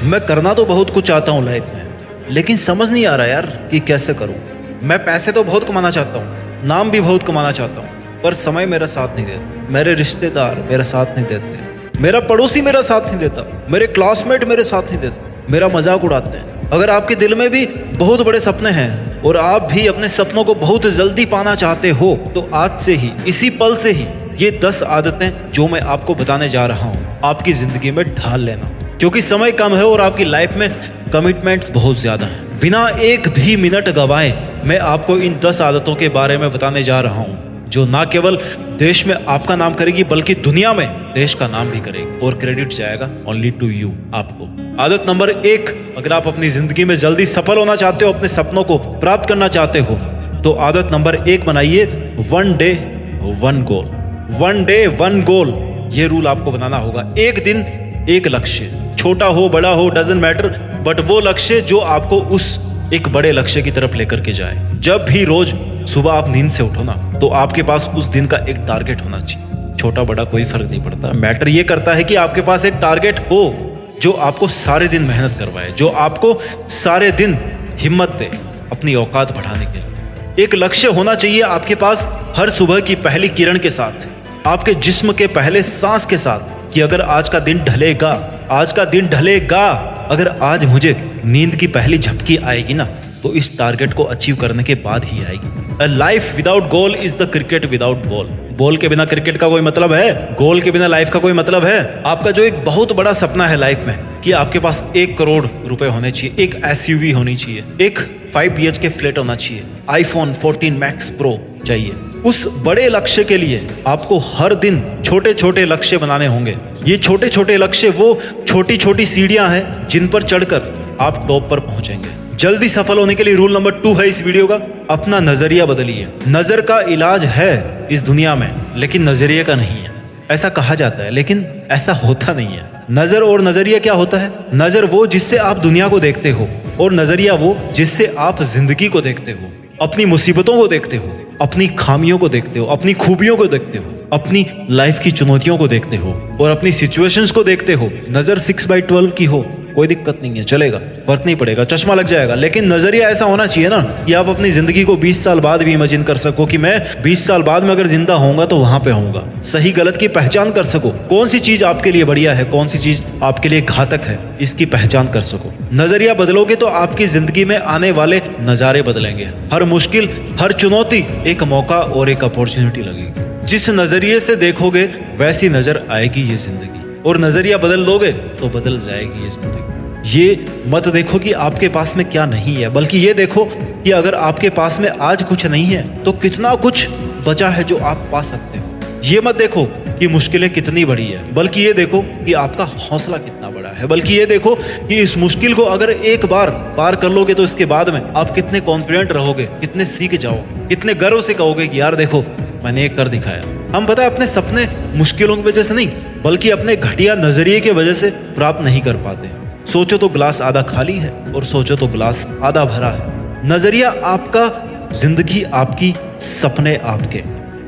मैं करना तो बहुत कुछ चाहता हूँ लाइफ में, लेकिन समझ नहीं आ रहा यार कि कैसे करूँ। मैं पैसे तो बहुत कमाना चाहता हूँ, नाम भी बहुत कमाना चाहता हूँ, पर समय मेरा साथ नहीं देता, मेरे रिश्तेदार मेरा साथ नहीं देते, मेरा पड़ोसी मेरा साथ नहीं देता, मेरे क्लासमेट मेरे साथ नहीं देते, मेरा मजाक उड़ाते हैं। अगर आपके दिल में भी बहुत बड़े सपने हैं और आप भी अपने सपनों को बहुत जल्दी पाना चाहते हो, तो आज से ही, इसी पल से ही ये 10 आदतें जो मैं आपको बताने जा रहा हूँ आपकी जिंदगी में ढाल लेना, क्योंकि समय कम है और आपकी लाइफ में कमिटमेंट्स बहुत ज्यादा हैं। बिना एक भी मिनट गवाए मैं आपको इन 10 आदतों के बारे में बताने जा रहा हूँ जो ना केवल देश में आपका नाम करेगी बल्कि दुनिया में देश का नाम भी करेगी, और क्रेडिट जाएगा ओनली टू यू, आपको। आदत नंबर 1, अगर आप अपनी जिंदगी में जल्दी सफल होना चाहते हो, अपने सपनों को प्राप्त करना चाहते हो, तो आदत नंबर 1 बनाइए 1 डे 1 गोल। 1 डे 1 गोल, ये रूल आपको बनाना होगा। एक दिन एक लक्ष्य, छोटा हो बड़ा हो डजंट मैटर, बट वो लक्ष्य जो आपको उस एक बड़े लक्ष्य की तरफ लेकर के जाए। जब भी रोज सुबह आप नींद से उठो ना, तो आपके पास उस दिन का एक टारगेट होना चाहिए। छोटा बड़ा कोई फर्क नहीं पड़ता, मैटर ये करता है कि आपके पास एक टारगेट हो जो आपको सारे दिन मेहनत करवाए, जो आपको सारे दिन हिम्मत दे अपनी औकात बढ़ाने के लिए। एक लक्ष्य होना चाहिए आपके पास हर सुबह की पहली किरण के साथ, आपके जिस्म के पहले सांस के साथ, कि अगर आज का दिन ढलेगा, आज का दिन ढलेगा, अगर आज मुझे नींद की पहली झपकी आएगी ना, तो इस टारगेट को अचीव करने के बाद ही आएगी। A life without goal is the cricket without ball. Ball के बिना क्रिकेट का कोई मतलब है? गोल के बिना लाइफ का कोई मतलब है? आपका जो एक बहुत बड़ा सपना है लाइफ में कि आपके पास 1 करोड़ रुपए होने चाहिए, एक एसयूवी होनी चाहिए, एक 5 BHK फ्लैट होना चाहिए, iPhone 14 Max Pro चाहिए, उस बड़े लक्ष्य के लिए आपको हर दिन छोटे छोटे लक्ष्य बनाने होंगे। ये छोटे छोटे लक्ष्य वो छोटी छोटी सीढ़ियां हैं जिन पर चढ़कर आप टॉप पर पहुंचेंगे। जल्दी सफल होने के लिए रूल नंबर 2 है इस वीडियो का, अपना नजरिया बदलिए। नजर का इलाज है इस दुनिया में, लेकिन नजरिए का नहीं है। ऐसा कहा जाता है, लेकिन ऐसा होता नहीं है। नजर और नजरिया क्या होता है? नजर वो जिससे आप दुनिया को देखते हो, और नजरिया वो जिससे आप जिंदगी को देखते हो, अपनी मुसीबतों को देखते हो, अपनी खामियों को देखते हो, अपनी खूबियों को देखते हो, अपनी लाइफ की चुनौतियों को देखते हो और अपनी सिचुएशंस को देखते हो। नजर 6/12 की हो कोई दिक्कत नहीं है, चलेगा, फर्क नहीं पड़ेगा, चश्मा लग जाएगा, लेकिन नजरिया ऐसा होना चाहिए ना कि आप अपनी जिंदगी को 20 साल बाद भी इमेजिन कर सको कि मैं 20 साल बाद में अगर जिंदा होऊंगा तो वहां पे होऊंगा। सही गलत की पहचान कर सको, कौन सी चीज आपके लिए बढ़िया है, कौन सी चीज आपके लिए घातक है, इसकी पहचान कर सको। नजरिया बदलोगे तो आपकी जिंदगी में आने वाले नजारे बदलेंगे। हर मुश्किल, हर चुनौती एक मौका और एक अपॉर्चुनिटी लगेगी। जिस नजरिए से देखोगे वैसी नजर आएगी ये जिंदगी, और नजरिया बदल दोगे तो बदल जाएगी ये जिंदगी। ये मत देखो कि आपके पास में क्या नहीं है, बल्कि ये देखो कि अगर आपके पास में आज कुछ नहीं है तो कितना कुछ बचा है जो आप पा सकते हो। ये मत देखो कि मुश्किलें कितनी बड़ी है, बल्कि ये देखो कि आपका हौसला कितना बड़ा है, बल्कि ये देखो कि इस मुश्किल को अगर एक बार पार कर लोगे तो इसके बाद में आप कितने कॉन्फिडेंट रहोगे, कितने सीख जाओगे, कितने गर्व से कहोगे कि यार देखो मैंने एक कर दिखाया। हम पता है अपने सपने मुश्किलों की वजह से नहीं, बल्कि अपने घटिया नजरिए की वजह से प्राप्त नहीं कर पाते। सोचो तो ग्लास आधा खाली है और सोचो तो ग्लास आधा भरा है। नजरिया आपका, जिंदगी आपकी, सपने आपके।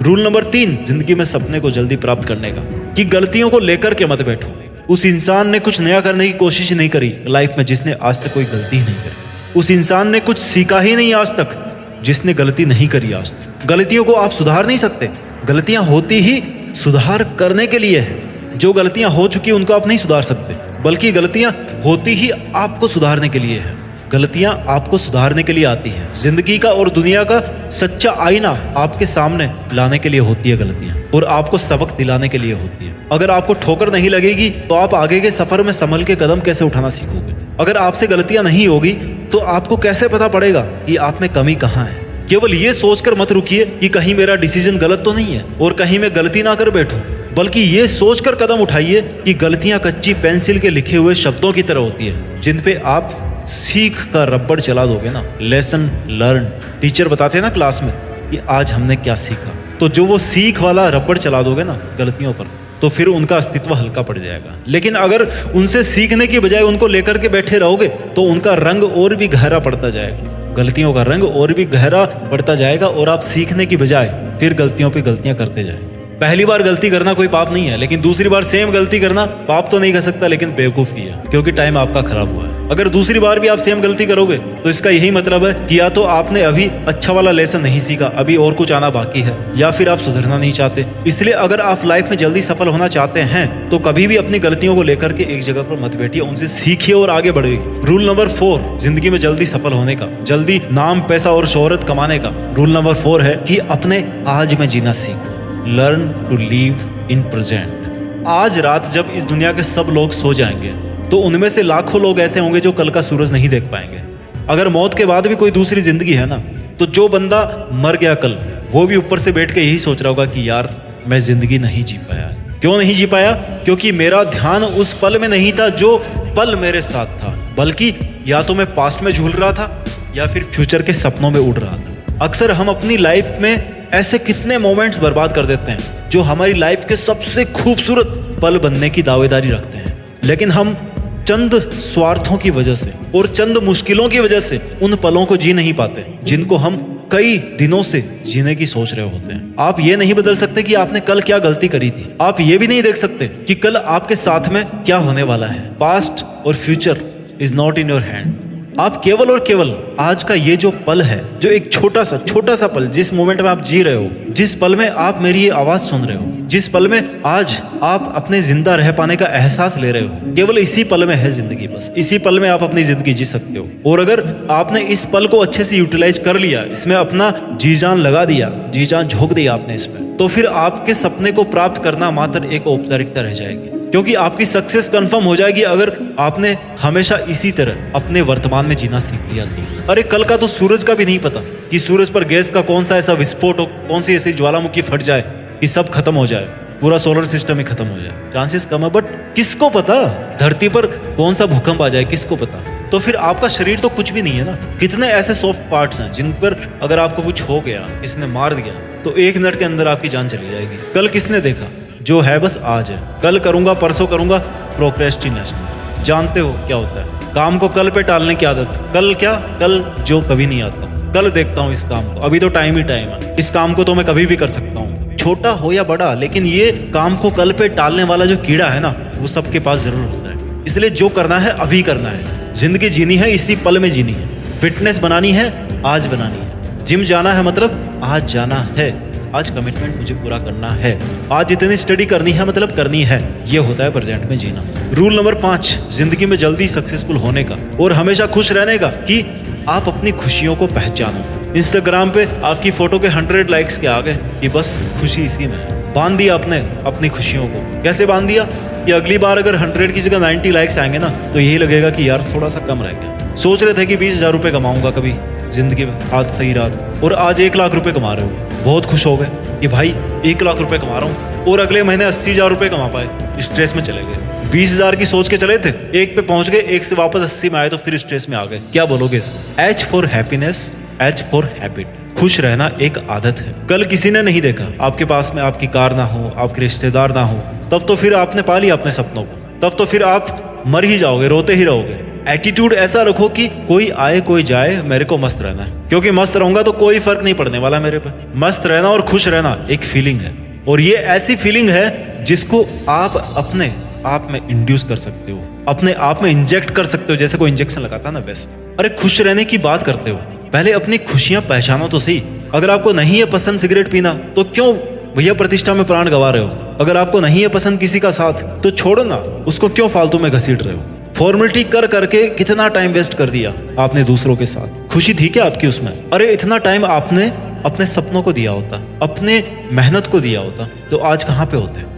रूल नंबर 3 जिंदगी में सपने को जल्दी प्राप्त करने का, कि गलतियों को लेकर के मत बैठो। उस इंसान ने कुछ नया करने की कोशिश नहीं करी लाइफ में जिसने आज तक कोई गलती नहीं करी। उस इंसान ने कुछ सीखा ही नहीं आज तक जिसने गलती नहीं करी आज तक। गलतियों को आप सुधार नहीं सकते, गलतियां होती ही सुधार करने के लिए है। जो गलतियां हो चुकी उनको आप नहीं सुधार सकते, बल्कि गलतियां होती ही आपको सुधारने के लिए है। गलतियां आपको सुधारने के लिए आती हैं। जिंदगी का और दुनिया का सच्चा आईना आपके सामने लाने के लिए होती है गलतियां, और आपको सबक दिलाने के लिए होती है। अगर आपको ठोकर नहीं लगेगी तो आप आगे के सफर में संभल के कदम कैसे उठाना सीखोगे? अगर आपसे गलतियां नहीं होगी तो आपको कैसे पता पड़ेगा कि आप में कमी कहाँ है? केवल ये सोचकर मत रुकिए कि कहीं मेरा डिसीजन गलत तो नहीं है और कहीं मैं गलती ना कर बैठूं, बल्कि ये सोचकर कदम उठाइए कि गलतियां कच्ची पेंसिल के लिखे हुए शब्दों की तरह होती है, जिन पे आप सीख का रबड़ चला दोगे ना। लेसन लर्न, टीचर बताते हैं ना क्लास में कि आज हमने क्या सीखा, तो जो वो सीख वाला रबड़ चला दोगे ना गलतियों पर, तो फिर उनका अस्तित्व हल्का पड़ जाएगा। लेकिन अगर उनसे सीखने की बजाय उनको लेकर के बैठे रहोगे तो उनका रंग और भी गहरा पड़ता जाएगा, गलतियों का रंग और भी गहरा पड़ता जाएगा, और आप सीखने की बजाय फिर गलतियों पे गलतियां करते जाएंगे। पहली बार गलती करना कोई पाप नहीं है, लेकिन दूसरी बार सेम गलती करना पाप तो नहीं कर सकता, लेकिन बेवकूफी है, क्योंकि टाइम आपका खराब हुआ है। अगर दूसरी बार भी आप सेम गलती करोगे तो इसका यही मतलब है कि या तो आपने अभी अच्छा वाला लेसन नहीं सीखा, अभी और कुछ आना बाकी है, या फिर आप सुधरना नहीं चाहते। इसलिए अगर आप लाइफ में जल्दी सफल होना चाहते हैं तो कभी भी अपनी गलतियों को लेकर के एक जगह पर मत बैठिए, उनसे सीखिए और आगे बढ़िए। रूल नंबर 4 जिंदगी में जल्दी सफल होने का, जल्दी नाम पैसा और शोहरत कमाने का रूल नंबर 4 है कि अपने आज में जीना सीखो। Learn to live in present. आज रात जब इस दुनिया के सब लोग सो जाएंगे तो उनमें से लाखों लोग ऐसे होंगे जो कल का सूरज नहीं देख पाएंगे। अगर मौत के बाद भी कोई दूसरी जिंदगी है ना, तो जो बंदा मर गया कल, वो भी ऊपर से बैठ के यही सोच रहा होगा कि यार मैं जिंदगी नहीं जी पाया। क्यों नहीं जी पाया? क्योंकि मेरा ध्यान उस पल में नहीं था जो पल मेरे साथ था, बल्कि या तो मैं पास्ट में झूल रहा था या फिर फ्यूचर के सपनों में उड़ रहा था। अक्सर हम अपनी लाइफ में ऐसे कितने मोमेंट्स बर्बाद कर देते हैं जो हमारी लाइफ के सबसे खूबसूरत पल बनने की दावेदारी रखते हैं, लेकिन हम चंद स्वार्थों की वजह से और चंद मुश्किलों की वजह से उन पलों को जी नहीं पाते जिनको हम कई दिनों से जीने की सोच रहे होते हैं। आप ये नहीं बदल सकते कि आपने कल क्या गलती करी थी। आप ये भी नहीं देख सकते कि कल आपके साथ में क्या होने वाला है। पास्ट और future is not in your hand. आप केवल और केवल आज का ये जो पल है, जो एक छोटा सा पल, जिस मोमेंट में आप जी रहे हो, जिस पल में आप मेरी ये आवाज सुन रहे हो, जिस पल में आज आप अपने जिंदा रह पाने का एहसास ले रहे हो, केवल इसी पल में है जिंदगी। बस इसी पल में आप अपनी जिंदगी जी सकते हो। और अगर आपने इस पल को अच्छे से यूटिलाइज कर लिया, इसमें अपना जी जान लगा दिया, जी जान झोंक दिया आपने इसमें, तो फिर आपके सपने को प्राप्त करना मात्र एक औपचारिकता रह जाएगी, क्योंकि आपकी सक्सेस कंफर्म हो जाएगी अगर आपने हमेशा इसी तरह अपने वर्तमान में जीना सीख लिया तो। अरे कल का तो सूरज का भी नहीं पता कि सूरज पर गैस का कौन सा ऐसा विस्फोट हो, कौन सी ऐसी ज्वालामुखी फट जाए कि सब खत्म हो जाए, पूरा सोलर सिस्टम ही खत्म हो जाए। चांसेस कम है, बट किसको पता धरती पर कौन सा भूकंप आ जाए, किसको पता। तो फिर आपका शरीर तो कुछ भी नहीं है ना। कितने ऐसे सॉफ्ट पार्ट्स हैं जिन पर अगर आपको कुछ हो गया, इसने मार दिया, तो 1 मिनट के अंदर आपकी जान चली जाएगी। कल किसने देखा? जो है बस आज है। कल करूंगा, परसों करूंगा, प्रोक्रेस्टिनेशन। जानते हो क्या होता है? काम को कल पे टालने की आदत। कल क्या? कल जो कभी नहीं आता। कल देखता हूँ इस काम को, अभी तो टाइम ही टाइम है, इस काम को तो मैं कभी भी कर सकता हूँ, छोटा हो या बड़ा। लेकिन ये काम को कल पे टालने वाला जो कीड़ा है ना, वो सबके पास जरूर होता है। इसलिए जो करना है अभी करना है। जिंदगी जीनी है इसी पल में जीनी है। फिटनेस बनानी है आज बनानी है। जिम जाना है मतलब आज जाना है। आज कमिटमेंट मुझे पूरा करना है। आज इतनी स्टडी करनी है मतलब करनी है। ये होता है प्रेजेंट में जीना। रूल नंबर 5 जिंदगी में जल्दी सक्सेसफुल होने का और हमेशा खुश रहने का कि आप अपनी खुशियों को पहचानो। इंस्टाग्राम पे आपकी फोटो के 100 लाइक्स के आ गए कि बस खुशी इसी में है। बांध दिया आपने अपनी खुशियों को। कैसे बांध दिया? कि अगली बार अगर 100 की जगह 90 लाइक्स आएंगे ना, तो यही लगेगा कि यार थोड़ा सा कम रह गया। सोच रहे थे कि 20,000 रुपये कमाऊंगा कभी जिंदगी में, आज सही रात, और आज 1 लाख रुपए कमा रहे हो। बहुत खुश हो गए कि भाई 1 लाख रुपए कमा रहा हूँ, और अगले महीने 80,000 रुपए कमा पाए। स्ट्रेस में चले गए। 20,000 की सोच के चले थे, 1 पे पहुंच गए, 1 से वापस 80 में आए तो फिर स्ट्रेस में आ गए। क्या बोलोगे इसको? H for happiness, H for habit. खुश रहना एक आदत है। कल किसी ने नहीं देखा, आपके पास में आपकी कार ना हो, आपके रिश्तेदार ना हो, तब तो फिर आपने पा लिया अपने सपनों को। तब तो फिर आप मर ही जाओगे, रोते ही रहोगे। एटीट्यूड ऐसा रखो कि कोई आए कोई जाए, मेरे को मस्त रहना है, क्योंकि मस्त रहूंगा तो कोई फर्क नहीं पड़ने वाला मेरे पे। मस्त रहना और खुश रहना एक फीलिंग है, और ये ऐसी फीलिंग है जिसको आप अपने आप में इंड्यूस कर सकते हो, अपने आप में इंजेक्ट कर सकते हो, जैसे कोई इंजेक्शन लगाता है ना वैसे। अरे खुश रहने की बात करते हो, पहले अपनी खुशियां पहचानो तो सही। अगर आपको नहीं है पसंद सिगरेट पीना, तो क्यों भैया प्रतिष्ठा में प्राण गंवा रहे हो? अगर आपको नहीं है पसंद किसी का साथ, तो छोड़ो ना उसको, क्यों फालतू में घसीट रहे हो? फॉर्मेलिटी कर करके कितना टाइम वेस्ट कर दिया आपने दूसरों के साथ। खुशी थी क्या आपकी उसमें? अरे इतना टाइम आपने अपने सपनों को दिया होता, अपने मेहनत को दिया होता, तो आज कहाँ पे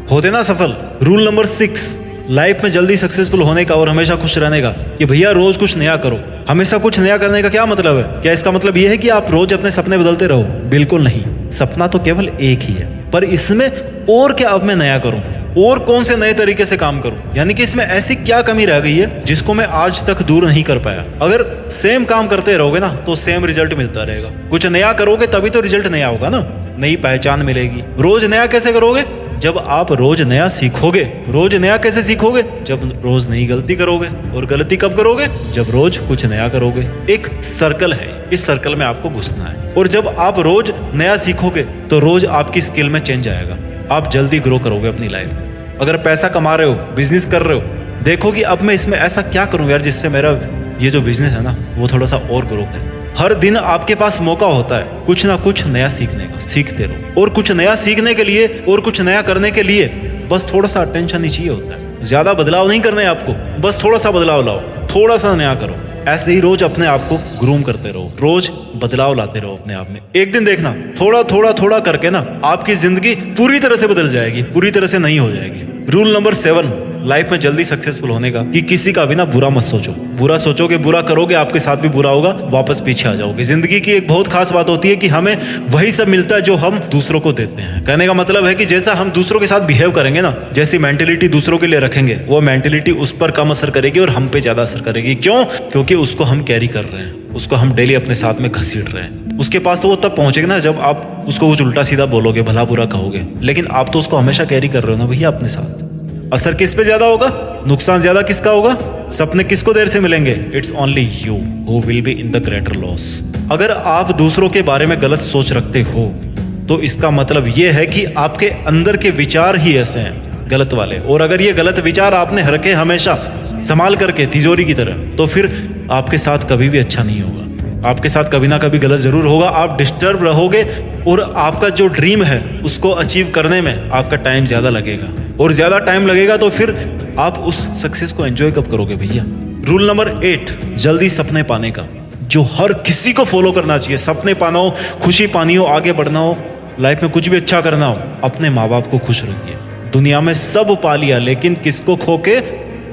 होते ना सफल। रूल नंबर 6 लाइफ में जल्दी सक्सेसफुल होने का और हमेशा खुश रहने का कि भैया रोज कुछ नया करो। हमेशा कुछ नया करने का क्या मतलब है? क्या इसका मतलब यह है कि आप रोज अपने सपने बदलते रहो? बिल्कुल नहीं। सपना तो केवल एक ही है, पर इसमें और क्या अब मैं नया करूं, और कौन से नए तरीके से काम करूं? यानी कि इसमें ऐसी क्या कमी रह गई है जिसको मैं आज तक दूर नहीं कर पाया? अगर सेम काम करते रहोगे ना, तो सेम रिजल्ट मिलता रहेगा। कुछ नया करोगे तभी तो रिजल्ट नया होगा ना, नई पहचान मिलेगी। रोज नया कैसे करोगे? जब आप रोज नया सीखोगे। रोज नया कैसे सीखोगे? जब रोज नई गलती करोगे। और गलती कब करोगे? जब रोज कुछ नया करोगे। एक सर्कल है, इस सर्कल में आपको घुसना है। और जब आप रोज नया सीखोगे तो रोज आपकी स्किल में चेंज आएगा। आप जल्दी ग्रो करोगे अपनी लाइफ में। अगर पैसा कमा रहे हो, बिजनेस कर रहे हो, देखो कि अब मैं इसमें ऐसा क्या करूं यार जिससे मेरा ये जो बिजनेस है ना वो थोड़ा सा और ग्रो करे। हर दिन आपके पास मौका होता है कुछ ना कुछ नया सीखने का, सीखते रहो। और कुछ नया सीखने के लिए और कुछ नया करने के लिए बस थोड़ा सा अटेंशन ही चाहिए होता है। ज्यादा बदलाव नहीं करना है आपको, बस थोड़ा सा बदलाव लाओ, थोड़ा सा नया करो। ऐसे ही रोज अपने आप को ग्रूम करते रहो, रोज बदलाव लाते रहो अपने आप में। एक दिन देखना थोड़ा थोड़ा थोड़ा करके ना आपकी जिंदगी पूरी तरह से बदल जाएगी, पूरी तरह से नहीं हो जाएगी। रूल नंबर 7 लाइफ में जल्दी सक्सेसफुल होने का, कि किसी का भी ना बुरा मत सोचो। बुरा सोचोगे, बुरा करोगे, आपके साथ भी बुरा होगा, वापस पीछे आ जाओगे। जिंदगी की एक बहुत खास बात होती है कि हमें वही सब मिलता है जो हम दूसरों को देते हैं। कहने का मतलब है कि जैसा हम दूसरों के साथ बिहेव करेंगे ना, जैसी मेंटेलिटी दूसरों के लिए रखेंगे, वो मेंटेलिटी उस पर कम असर करेगी और हम पे ज्यादा असर करेगी। क्यों? क्योंकि उसको हम कैरी कर रहे हैं, उसको हम डेली अपने साथ में घसीट रहे हैं। उसके पास तो वो तब पहुंचेगा ना जब आप उसको कुछ उल्टा सीधा बोलोगे, भला बुरा कहोगे, लेकिन आप तो उसको हमेशा कैरी कर रहे हो ना भैया अपने साथ। असर किस पे ज्यादा होगा, नुकसान ज्यादा किसका होगा, सपने किसको देर से मिलेंगे? It's only you who will be in the greater loss. अगर आप दूसरों के बारे में गलत सोच रखते हो तो इसका मतलब ये है कि आपके अंदर के विचार ही ऐसे हैं, गलत वाले। और अगर ये गलत विचार आपने रखे हमेशा संभाल करके तिजोरी की तरह, तो फिर आपके साथ कभी भी अच्छा नहीं होगा। आपके साथ कभी ना कभी गलत जरूर होगा, आप डिस्टर्ब रहोगे और आपका जो ड्रीम है उसको अचीव करने में आपका टाइम ज्यादा लगेगा। और ज्यादा टाइम लगेगा तो फिर आप उस सक्सेस को एंजॉय कब करोगे भैया? रूल नंबर 8 जल्दी सपने पाने का, जो हर किसी को फॉलो करना चाहिए। सपने पाना हो, खुशी पानी हो, आगे बढ़ना हो, लाइफ में कुछ भी अच्छा करना हो, अपने माँ बाप को खुश रखिए। दुनिया में सब पा लिया, लेकिन किसको खो के?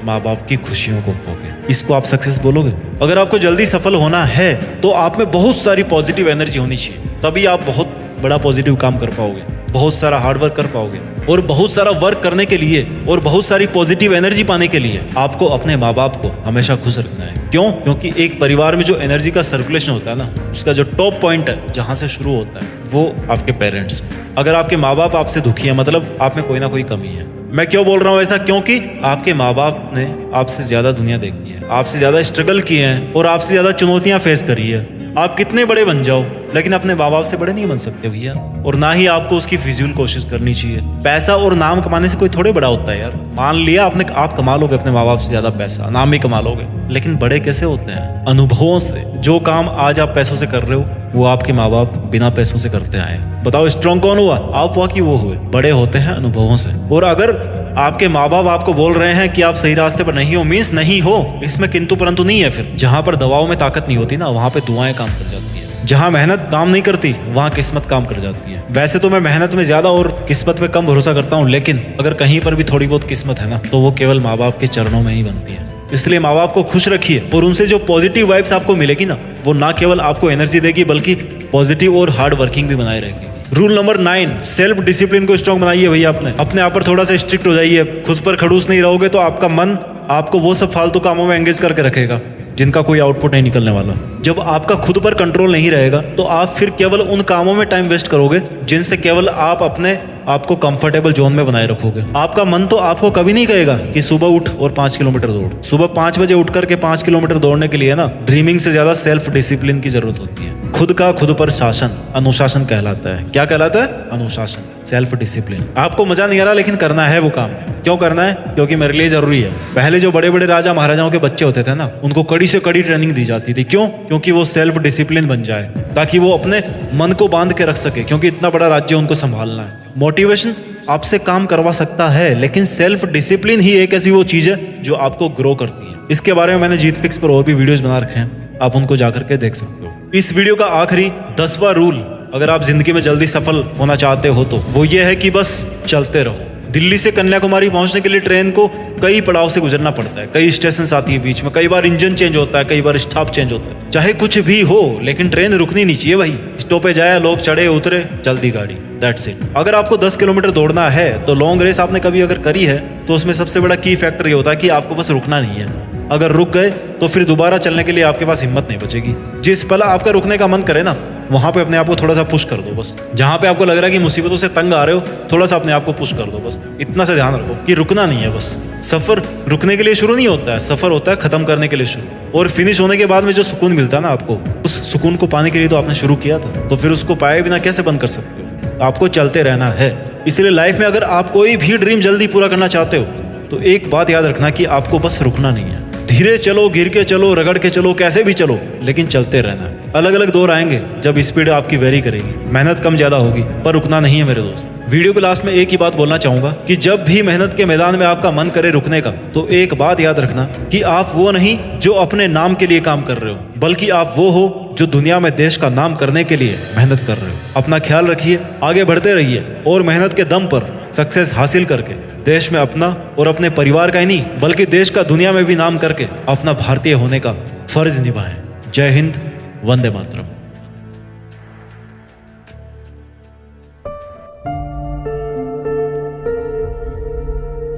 माँ बाप की खुशियों को खो के। इसको आप सक्सेस बोलोगे? अगर आपको जल्दी सफल होना है तो आप में बहुत सारी पॉजिटिव एनर्जी होनी चाहिए, तभी आप बहुत बड़ा पॉजिटिव काम कर पाओगे, बहुत सारा हार्ड वर्क कर पाओगे। और बहुत सारा वर्क करने के लिए और बहुत सारी पॉजिटिव एनर्जी पाने के लिए आपको अपने माँ बाप को हमेशा खुश रखना है। क्यों? क्योंकि एक परिवार में जो एनर्जी का सर्कुलेशन होता है ना, उसका जो टॉप पॉइंट है जहां से शुरू होता है वो आपके पेरेंट्स हैं। अगर आपके माँ बाप आपसे दुखी है, मतलब आप में कोई ना कोई कमी है। मैं क्यों बोल रहा हूँ ऐसा? क्योंकि आपके माँ बाप ने आपसे ज्यादा दुनिया देखी है, आपसे ज्यादा स्ट्रगल किए हैं और आपसे ज्यादा चुनौतियां फेस करी है। आप कितने बड़े बन जाओ, लेकिन अपने माँ बाप से बड़े नहीं बन सकते भैया। और ना ही आपको उसकी फिजूल कोशिश करनी चाहिए। पैसा और नाम कमाने से कोई थोड़े बड़ा होता है यार। मान लिया आप कमा लोगे अपने माँ बाप से ज्यादा पैसा, नाम भी कमा लोगे, लेकिन बड़े कैसे होते हैं? अनुभवों से। जो काम आज आप पैसों से कर रहे हो वो आपके माँ बाप बिना पैसों से करते आए। बताओ स्ट्रॉन्ग कौन हुआ? आप हुआ कि वो हुए? बड़े होते हैं अनुभवों से। और अगर आपके माँ बाप आपको बोल रहे हैं कि आप सही रास्ते पर नहीं हो, मीन्स नहीं हो, इसमें किंतु परंतु नहीं है। फिर जहां पर दवाओं में ताकत नहीं होती ना, वहां पे दुआएं काम कर जाती है। जहां मेहनत काम नहीं करती वहां किस्मत काम कर जाती है। वैसे तो मैं मेहनत में ज्यादा और किस्मत में कम भरोसा करता हूँ, लेकिन अगर कहीं पर भी थोड़ी बहुत किस्मत है ना, तो वो केवल माँ बाप के चरणों में ही बनती है। इसलिए माँ बाप को खुश रखिए और उनसे जो पॉजिटिव वाइब्स आपको मिलेगी ना, वो ना केवल आपको एनर्जी देगी बल्कि पॉजिटिव और हार्ड वर्किंग भी बनाए रहेगी। रूल नंबर 9 सेल्फ डिसिप्लिन को स्ट्रॉन्ग बनाइए भैया। अपने आप पर थोड़ा सा स्ट्रिक्ट हो जाइए। खुद पर खड़ूस नहीं रहोगे तो आपका मन आपको वो सब फालतू कामों में एंगेज करके रखेगा जिनका कोई आउटपुट नहीं निकलने वाला। जब आपका खुद पर कंट्रोल नहीं रहेगा तो आप फिर केवल उन कामों में टाइम वेस्ट करोगे जिनसे केवल आप अपने आपको कंफर्टेबल जोन में बनाए रखोगे। आपका मन तो आपको कभी नहीं कहेगा कि सुबह उठ और 5 किलोमीटर दौड़। सुबह 5 बजे उठ करके 5 किलोमीटर दौड़ने के लिए ना ड्रीमिंग से ज्यादा सेल्फ डिसिप्लिन की जरूरत होती है। खुद का खुद पर शासन अनुशासन कहलाता है। क्या कहलाता है? अनुशासन, सेल्फ डिसिप्लिन। आपको मजा नहीं आ रहा लेकिन करना है वो काम। क्यों करना है? क्योंकि मेरे लिए जरूरी है। पहले जो बड़े बड़े राजा महाराजाओं के बच्चे होते थे ना, उनको कड़ी से कड़ी ट्रेनिंग दी जाती थी। क्यों? क्योंकि वो सेल्फ डिसिप्लिन बन जाए, ताकि वो अपने मन को बांध के रख सके, क्योंकि इतना बड़ा राज्य उनको संभालना है। मोटिवेशन आपसे काम करवा सकता है, लेकिन सेल्फ डिसिप्लिन ही एक ऐसी वो चीज है जो आपको ग्रो करती है। इसके बारे में मैंने जीत फिक्स पर और भी वीडियोस बना रखे हैं, आप उनको जाकर के देख सकते हो। इस वीडियो का आखिरी 10वां रूल, अगर आप जिंदगी में जल्दी सफल होना चाहते हो तो वो ये है कि बस चलते रहो। दिल्ली से कन्याकुमारी पहुंचने के लिए ट्रेन को कई पड़ाव से गुजरना पड़ता है, कई स्टेशन आती है बीच में, कई बार इंजन चेंज होता है, कई बार स्टॉप चेंज होता है। चाहे कुछ भी हो, लेकिन ट्रेन रुकनी नहीं चाहिए भाई। स्टॉपेज आया, लोग चढ़े उतरे, चलती गाड़ी, दैट्स इट। अगर आपको 10 किलोमीटर दौड़ना है तो लॉन्ग रेस आपने कभी अगर करी है तो उसमें सबसे बड़ा की फैक्टर ये होता है कि आपको बस रुकना नहीं है। अगर रुक गए तो फिर दोबारा चलने के लिए आपके पास हिम्मत नहीं बचेगी। जिस पल आपका रुकने का मन करे ना, वहां पे अपने आप को थोड़ा सा पुश कर दो। बस जहां पे आपको लग रहा है कि मुसीबतों से तंग आ रहे हो, थोड़ा सा अपने आप को पुश कर दो। बस इतना सा ध्यान रखो कि रुकना नहीं है। बस सफर रुकने के लिए शुरू नहीं होता है, सफर होता है खत्म करने के लिए शुरू। और फिनिश होने के बाद में जो सुकून मिलता है ना आपको, उस सुकून को पाने के लिए तो आपने शुरू किया था, तो फिर उसको पाए बिना कैसे बंद कर सकते हो? आपको चलते रहना है। इसलिए लाइफ में अगर आप कोई भी ड्रीम जल्दी पूरा करना चाहते हो तो एक बात याद रखना कि आपको बस रुकना नहीं है। धीरे चलो, गिर के चलो, रगड़ के चलो, कैसे भी चलो, लेकिन चलते रहना। अलग अलग दौर आएंगे जब स्पीड आपकी वेरी करेगी, मेहनत कम ज्यादा होगी, पर रुकना नहीं है मेरे दोस्त। वीडियो के लास्ट में एक ही बात बोलना चाहूंगा कि जब भी मेहनत के मैदान में आपका मन करे रुकने का, तो एक बात याद रखना कि आप वो नहीं जो अपने नाम के लिए काम कर रहे हो, बल्कि आप वो हो जो दुनिया में देश का नाम करने के लिए मेहनत कर रहे हो। अपना ख्याल रखिए, आगे बढ़ते रहिए और मेहनत के दम पर सक्सेस हासिल करके देश में अपना और अपने परिवार का ही नहीं बल्कि देश का दुनिया में भी नाम करके अपना भारतीय होने का फर्ज निभाएं। जय हिंद, वंदे मातरम।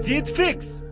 जीत फिक्स।